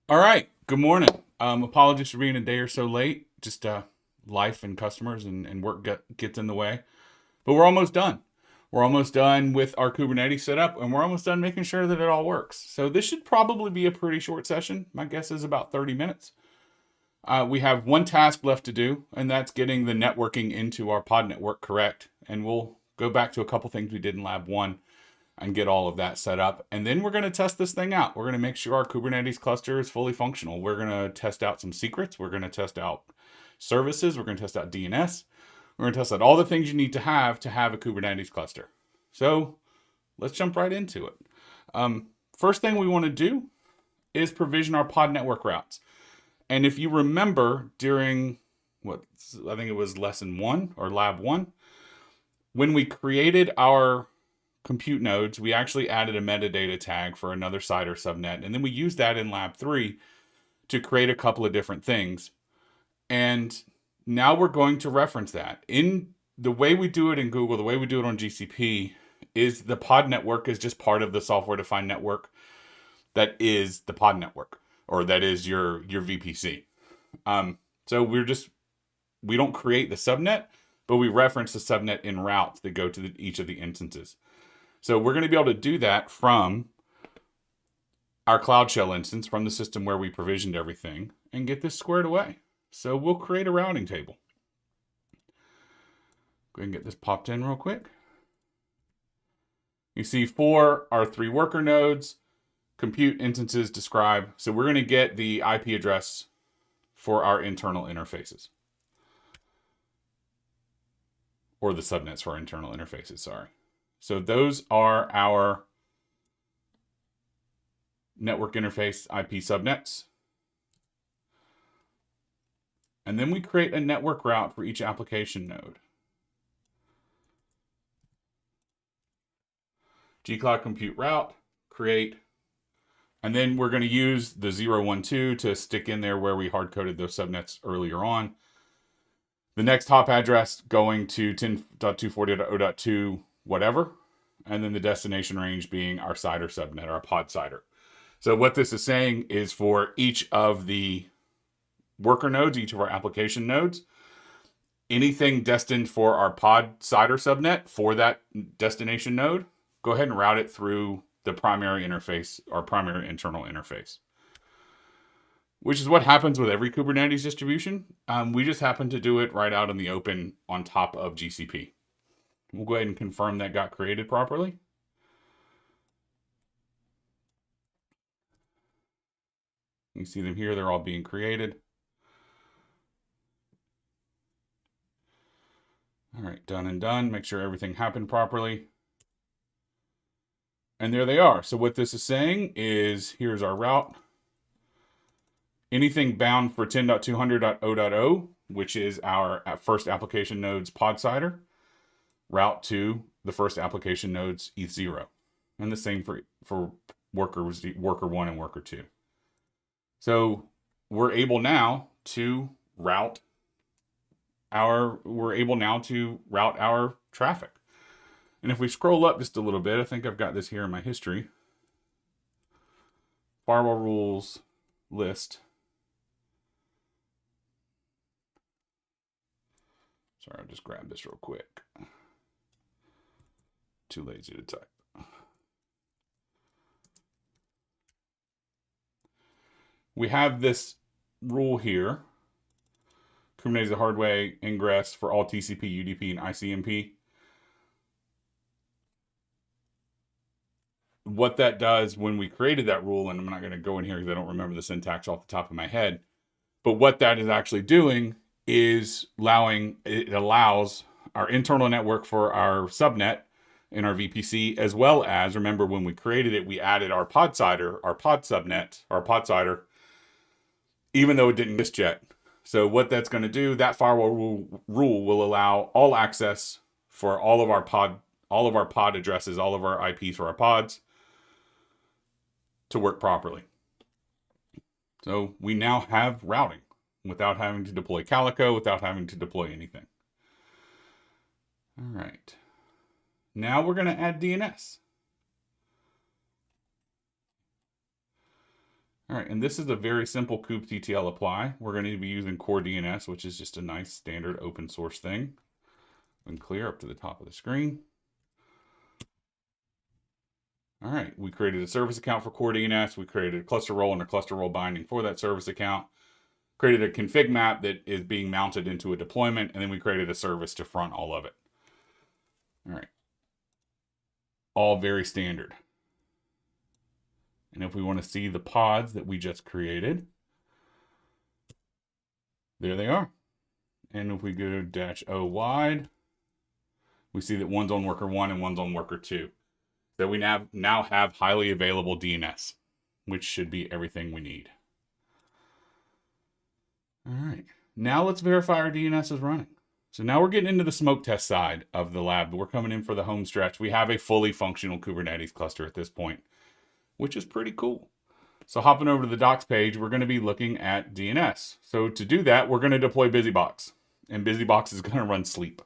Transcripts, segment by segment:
All right. Good morning. Apologies for being a day or so late. Just life and customers and work gets in the way. But we're almost done. We're almost done with our Kubernetes setup, and we're almost done making sure that it all works. So this should probably be a pretty short session. My guess is about 30 minutes. We have one task left to do, and that's getting the networking into our pod network correct. And we'll go back to a couple things we did in Lab 1 and get all of that set up. And then we're going to test this thing out. We're going to make sure our Kubernetes cluster is fully functional. We're going to test out some secrets. We're going to test out services. We're going to test out DNS. We're going to test out all the things you need to have a Kubernetes cluster. So let's jump right into it. First thing we want to do is provision our pod network routes. And if you remember during I think it was lesson 1 or lab 1, when we created our compute nodes, we actually added a metadata tag for another site or subnet. And then we used that in lab 3 to create a couple of different things. And now we're going to reference that. In the way we do it in Google, the way we do it on GCP, is the pod network is just part of the software defined network that is the pod network, or that is your VPC. So we don't create the subnet, but we reference the subnet in routes that go to each of the instances. So we're going to be able to do that from our Cloud Shell instance, from the system where we provisioned everything, and get this squared away. So we'll create a routing table. Go ahead and get this popped in real quick. You see for our 3 worker nodes, compute instances describe. So we're going to get the IP address for our internal interfaces. Or the subnets for our internal interfaces, sorry. So those are our network interface IP subnets. And then we create a network route for each application node. Gcloud compute route, create, and then we're going to use the 012 to stick in there where we hard-coded those subnets earlier on. The next hop address going to 10.240.0.2 whatever, and then the destination range being our CIDR subnet, our pod CIDR. So what this is saying is for each of the worker nodes, each of our application nodes, anything destined for our pod CIDR subnet for that destination node, go ahead and route it through the primary interface, our primary internal interface. Which is what happens with every Kubernetes distribution. We just happen to do it right out in the open on top of GCP. We'll go ahead and confirm that got created properly. You see them here, they're all being created. All right, done and done. Make sure everything happened properly. And there they are. So what this is saying is, here's our route. Anything bound for 10.200.0.0, which is our first application node's pod CIDR, route to the first application node's ETH0. And the same for worker 1 and worker 2. So we're able now to route our traffic. And if we scroll up just a little bit, I think I've got this here in my history. Firewall rules list. Sorry, I'll just grab this real quick. Too lazy to type. We have this rule here. Kubernetes the hard way ingress for all TCP, UDP, and ICMP. What that does when we created that rule, and I'm not going to go in here because I don't remember the syntax off the top of my head, but what that is actually doing is it allows our internal network for our subnet in our VPC, as well as, remember when we created it, we added our pod CIDR, our pod subnet, our pod CIDR, even though it didn't exist yet. So what that's going to do, that firewall rule will allow all access for all of our pod addresses, all of our IPs for our pods to work properly. So we now have routing without having to deploy Calico, without having to deploy anything. All right. Now we're going to add DNS. All right, and this is a very simple kubectl apply. We're going to be using core DNS, which is just a nice standard open source thing. And clear up to the top of the screen. All right, we created a service account for core DNS. We created a cluster role and a cluster role binding for that service account. Created a config map that is being mounted into a deployment, and then we created a service to front all of it. All right. All very standard. And if we want to see the pods that we just created, there they are. And if we go -O wide, we see that one's on worker 1 and one's on worker 2. So we now have highly available DNS, which should be everything we need. All right, now let's verify our DNS is running. So now we're getting into the smoke test side of the lab. We're coming in for the home stretch. We have a fully functional Kubernetes cluster at this point, which is pretty cool. So hopping over to the docs page, we're going to be looking at DNS. So to do that, we're going to deploy BusyBox, and BusyBox is going to run sleep.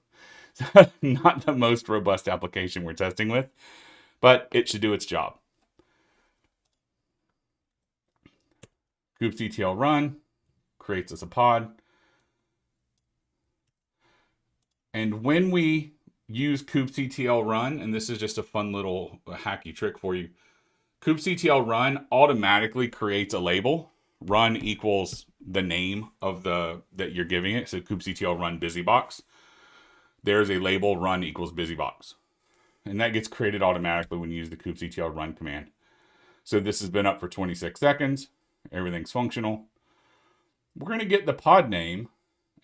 Not the most robust application we're testing with, but it should do its job. kubectl run creates us a pod. And when we use kubectl run, and this is just a fun little hacky trick for you, kubectl run automatically creates a label. Run equals the name of that you're giving it. So kubectl run BusyBox. There's a label, run equals BusyBox. And that gets created automatically when you use the kubectl run command. So this has been up for 26 seconds. Everything's functional. We're going to get the pod name.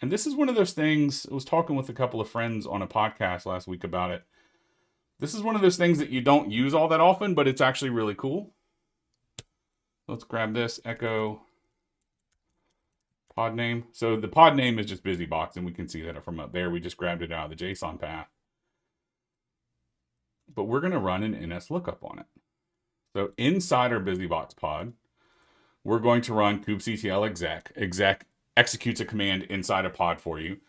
And this is one of those things, I was talking with a couple of friends on a podcast last week about it. This is one of those things that you don't use all that often, but it's actually really cool. Let's grab this, echo pod name. So the pod name is just BusyBox, and we can see that from up there. We just grabbed it out of the JSON path. But we're going to run an Nslookup on it. So inside our BusyBox pod, we're going to run kubectl exec. Exec executes a command inside a pod for you.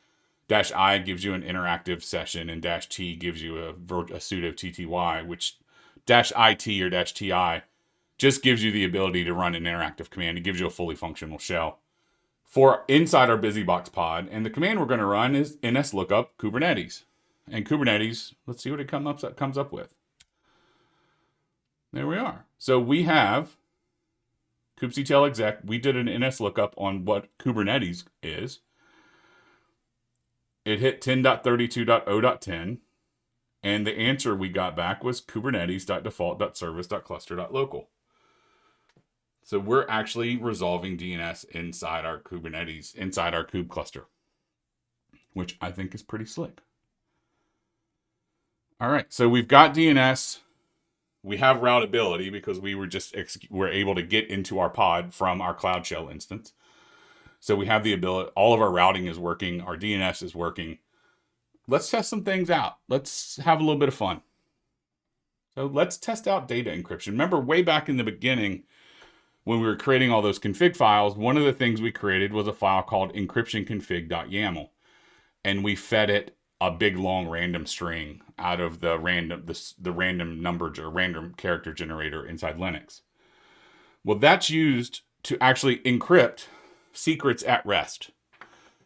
-I gives you an interactive session, and -t gives you a sudo tty, which -it or -ti just gives you the ability to run an interactive command. It gives you a fully functional shell for inside our BusyBox pod. And the command we're going to run is nslookup Kubernetes. And Kubernetes, let's see what it comes up with. There we are. So we have kubectl exec. We did an nslookup on what Kubernetes is. It hit 10.32.0.10, and the answer we got back was kubernetes.default.service.cluster.local. So we're actually resolving DNS inside our Kubernetes, inside our kube cluster, which I think is pretty slick. All right, so we've got DNS. We have routability because we were able to get into our pod from our Cloud Shell instance. So we have the ability, all of our routing is working, our DNS is working. Let's test some things out. Let's have a little bit of fun. So let's test out data encryption. Remember way back in the beginning when we were creating all those config files, one of the things we created was a file called encryptionconfig.yaml. And we fed it a big long random string out of the random number or random character generator inside Linux. Well, that's used to actually encrypt secrets at rest.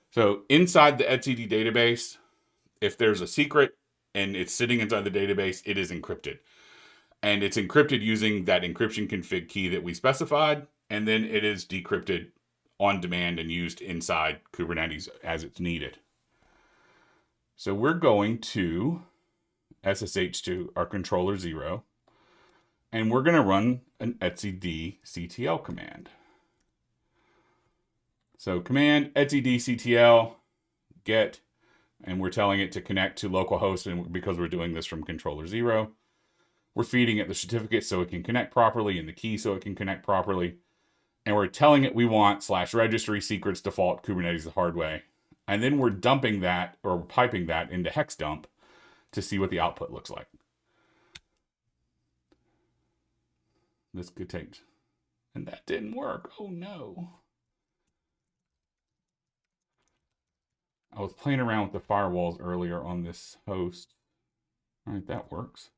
So inside the etcd database, if there's a secret and it's sitting inside the database, it is encrypted. And it's encrypted using that encryption config key that we specified, and then it is decrypted on demand and used inside Kubernetes as it's needed. So we're going to SSH to our controller 0, and we're going to run an etcd-ctl command. So command etcd-ctl get, and we're telling it to connect to localhost, and because we're doing this from controller 0, we're feeding it the certificate so it can connect properly and the key so it can connect properly. And we're telling it we want /registry secrets default Kubernetes the hard way. And then we're dumping that or piping that into hex dump to see what the output looks like. This could take, and that didn't work. Oh no. I was playing around with the firewalls earlier on this host. All right, that works.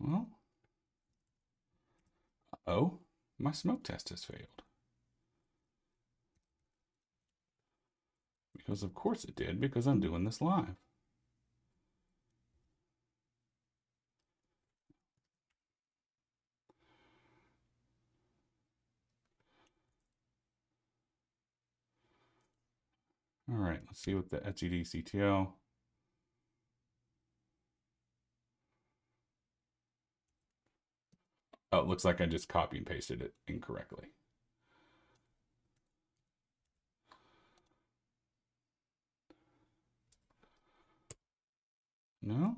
Well, oh, my smoke test has failed. Because of course it did, because I'm doing this live. All right, let's see what the etcd-ctl. Oh, it looks like I just copy and pasted it incorrectly. No?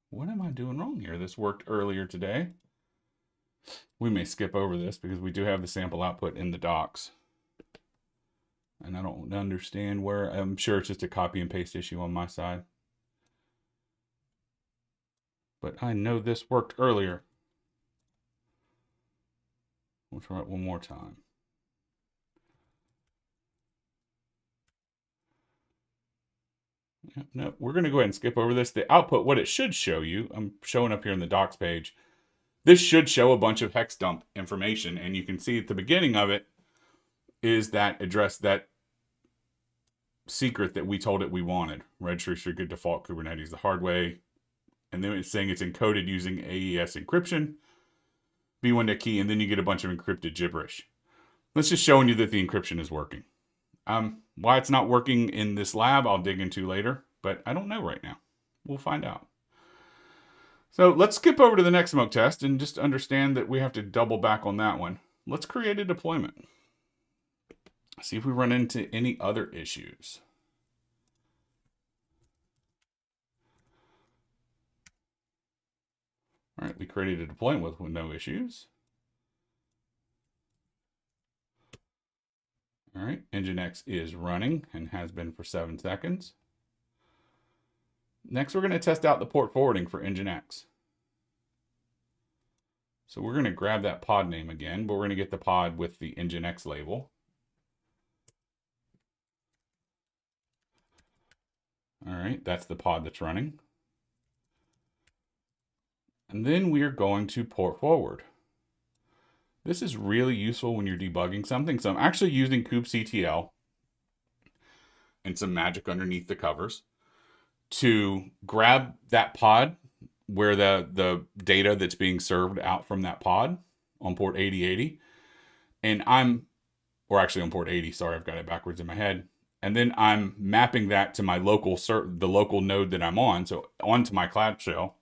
What am I doing wrong here? This worked earlier today. We may skip over this because we do have the sample output in the docs. And I don't understand where. I'm sure it's just a copy and paste issue on my side. But I know this worked earlier. We'll try it one more time. No, we're going to go ahead and skip over this. The output, what it should show you, I'm showing up here in the docs page. This should show a bunch of hex dump information. And you can see at the beginning of it is that address, that secret that we told it we wanted. Registry restricted default Kubernetes the hard way. And then it's saying it's encoded using AES encryption, B1 key, and then you get a bunch of encrypted gibberish. That's just showing you that the encryption is working. Why it's not working in this lab, I'll dig into later, but I don't know right now. We'll find out. So let's skip over to the next smoke test and just understand that we have to double back on that one. Let's create a deployment. See if we run into any other issues. All right, we created a deployment with no issues. All right, Nginx is running and has been for 7 seconds. Next, we're going to test out the port forwarding for Nginx. So we're going to grab that pod name again, but we're going to get the pod with the Nginx label. All right, that's the pod that's running. And then we are going to port forward. This is really useful when you're debugging something. So I'm actually using kubectl and some magic underneath the covers to grab that pod where the data that's being served out from that pod on port 8080. And or actually on port 80, sorry, I've got it backwards in my head. And then I'm mapping that to my the local node that I'm on. So onto my Cloud Shell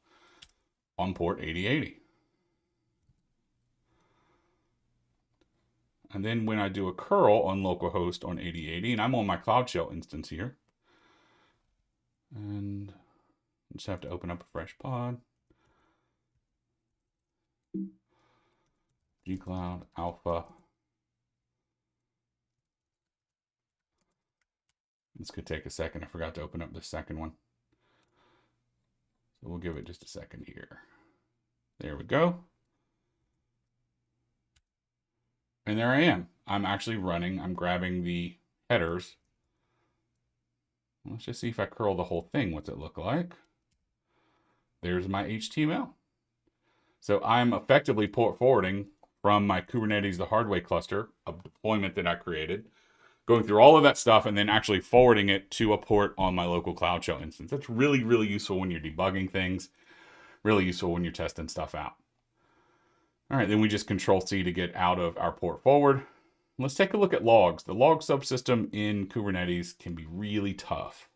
on port 8080. And then when I do a curl on localhost on 8080, and I'm on my Cloud Shell instance here, and I just have to open up a fresh pod. gcloud alpha. This could take a second. I forgot to open up the second one. So we'll give it just a second here. There we go. And there I am. I'm actually running. I'm grabbing the headers. Let's just see if I curl the whole thing. What's it look like? There's my HTML. So I'm effectively port forwarding from my Kubernetes the hard way cluster, a deployment that I created, going through all of that stuff and then actually forwarding it to a port on my local Cloud Shell instance. That's really, really useful when you're debugging things. Really useful when you're testing stuff out. All right, then we just Control-C to get out of our port forward. Let's take a look at logs. The log subsystem in Kubernetes can be really tough.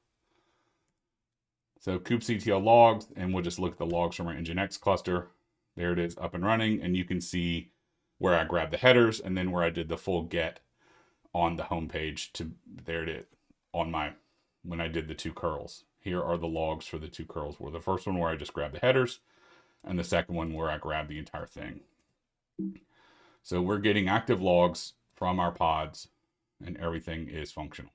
So kubectl logs, and we'll just look at the logs from our Nginx cluster. There it is, up and running, and you can see where I grabbed the headers and then where I did the full get on the home page to, there it is, when I did the 2 curls. Here are the logs for the 2 curls. The first one where I just grabbed the headers, and the second one where I grabbed the entire thing. So we're getting active logs from our pods, and everything is functional.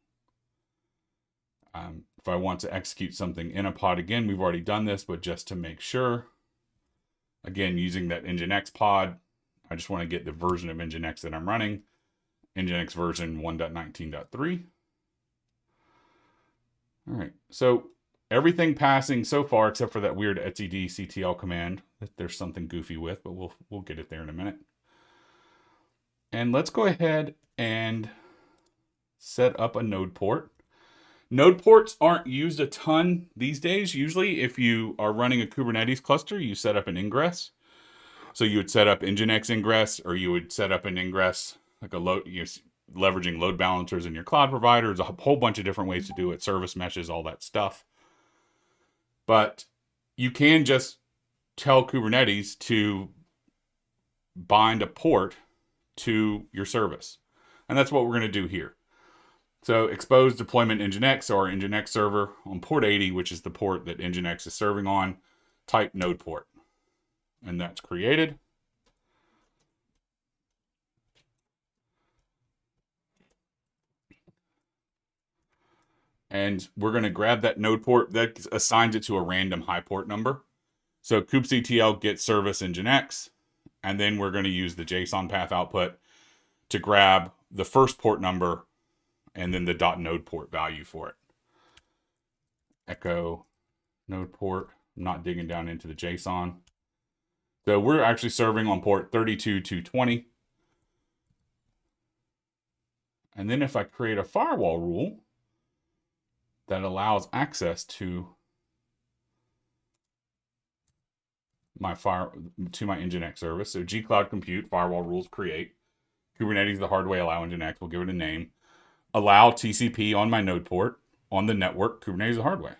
If I want to execute something in a pod again, we've already done this, but just to make sure, again, using that Nginx pod, I just want to get the version of Nginx that I'm running, Nginx version 1.19.3. All right, so everything passing so far except for that weird etcd-ctl command that there's something goofy with, but we'll get it there in a minute. And let's go ahead and set up a node port. Node ports aren't used a ton these days. Usually if you are running a Kubernetes cluster, you set up an ingress. So you would set up Nginx ingress, or you would set up an ingress like a load, leveraging load balancers in your cloud provider. There's a whole bunch of different ways to do it, service meshes, all that stuff. But you can just tell Kubernetes to bind a port to your service. And that's what we're going to do here. So expose deployment Nginx, or Nginx server on port 80, which is the port that Nginx is serving on, type node port. And that's created. And we're going to grab that node port that assigns it to a random high port number. So kubectl get service Nginx, and then we're going to use the JSON path output to grab the first port number and then the .node port value for it. Echo node port. I'm not digging down into the JSON. So we're actually serving on port 32220. And then if I create a firewall rule that allows access to my Nginx service, so gcloud compute firewall rules create Kubernetes the hard way allow Nginx, we'll give it a name, allow TCP on my node port on the network Kubernetes the hard way.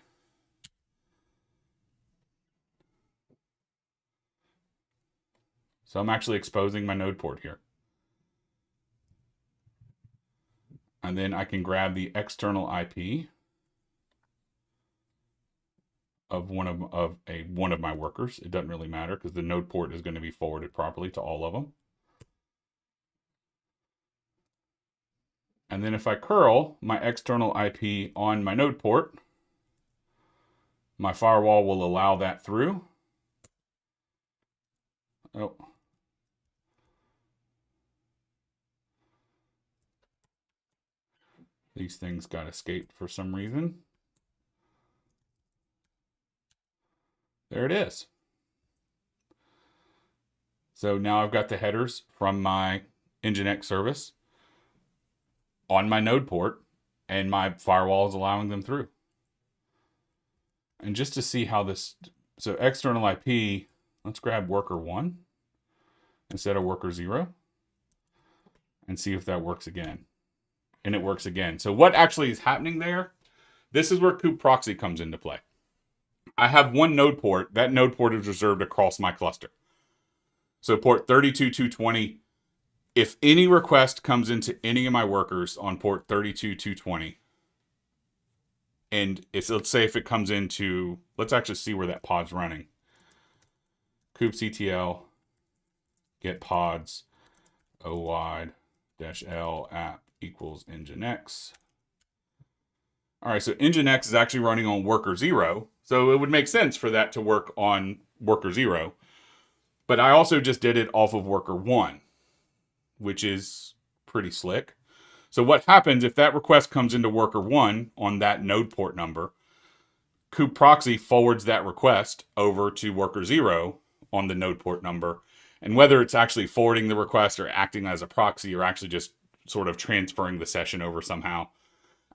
So I'm actually exposing my node port here. And then I can grab the external IP of one of my workers. It doesn't really matter because the node port is going to be forwarded properly to all of them. And then if I curl my external IP on my node port, my firewall will allow that through. Oh. These things got escaped for some reason. There it is. So now I've got the headers from my Nginx service on my node port, and my firewall is allowing them through. And just to see how this, so external IP, let's grab worker 1 instead of worker 0 and see if that works again. And it works again. So what actually is happening there, this is where Coop Proxy comes into play. I have one node port. That node port is reserved across my cluster. So port 32220, if any request comes into any of my workers on port 32220, and let's say if it comes into, let's actually see where that pod's running. kubectl get pods -l app equals Nginx. All right, so Nginx is actually running on worker 0. So it would make sense for that to work on worker 0. But I also just did it off of worker 1, which is pretty slick. So what happens if that request comes into worker 1 on that node port number, Coop Proxy forwards that request over to worker 0 on the node port number. And whether it's actually forwarding the request or acting as a proxy or actually just sort of transferring the session over somehow,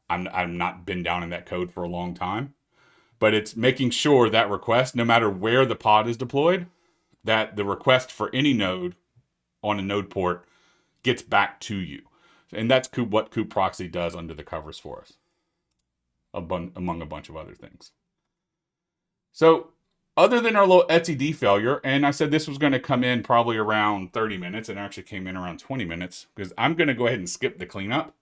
I've not been down in that code for a long time. But it's making sure that request, no matter where the pod is deployed, that the request for any node on a node port gets back to you. And that's what Coop Proxy does under the covers for us, among a bunch of other things. So other than our little etcd failure, and I said this was going to come in probably around 30 minutes, and actually came in around 20 minutes, because I'm going to go ahead and skip the cleanup.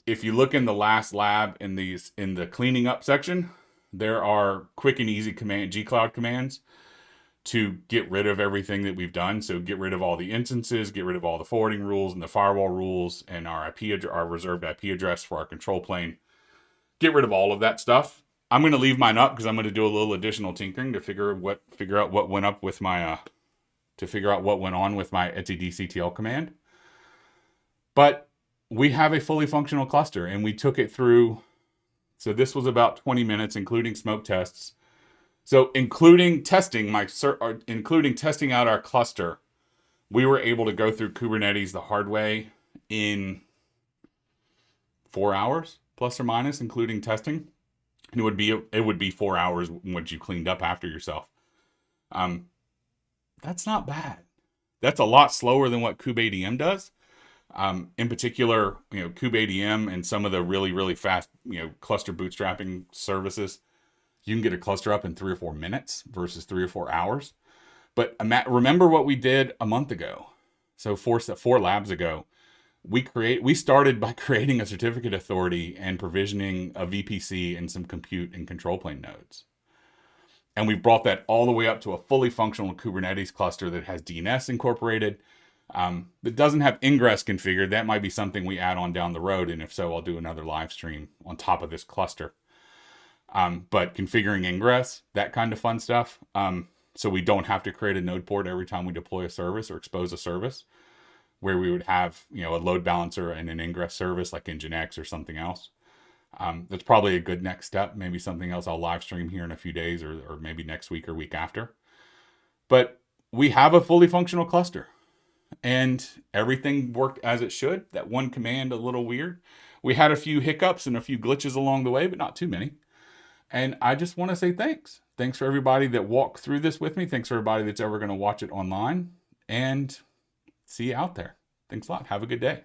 If you look in the last lab in the cleaning up section, there are quick and easy gcloud commands to get rid of everything that we've done. So get rid of all the instances, get rid of all the forwarding rules and the firewall rules and our reserved IP address for our control plane. Get rid of all of that stuff. I'm going to leave mine up because I'm going to do a little additional tinkering to figure out what went up with my to figure out what went on with my etcd-ctl command. But we have a fully functional cluster, and we took it through So this was about 20 minutes, including smoke tests. So including testing including testing out our cluster, we were able to go through Kubernetes the hard way in 4 hours, plus or minus, including testing. And it would be 4 hours once you cleaned up after yourself. That's not bad. That's a lot slower than what kubeadm does. In particular, kubeadm and some of the really, really fast, cluster bootstrapping services, you can get a cluster up in 3 or 4 minutes versus 3 or 4 hours. But remember what we did a month ago. So 4 labs ago, we started by creating a certificate authority and provisioning a VPC and some compute and control plane nodes. And we brought that all the way up to a fully functional Kubernetes cluster that has DNS incorporated, that doesn't have ingress configured. That might be something we add on down the road. And if so, I'll do another live stream on top of this cluster. But configuring ingress, that kind of fun stuff. So we don't have to create a node port every time we deploy a service or expose a service, where we would have, a load balancer and an ingress service like Nginx or something else. That's probably a good next step. Maybe something else I'll live stream here in a few days or maybe next week or week after. But we have a fully functional cluster and everything worked as it should. That one command, a little weird. We had a few hiccups and a few glitches along the way, but not too many. And I just want to say thanks. Thanks for everybody that walked through this with me. Thanks for everybody that's ever going to watch it online, and see you out there. Thanks a lot. Have a good day.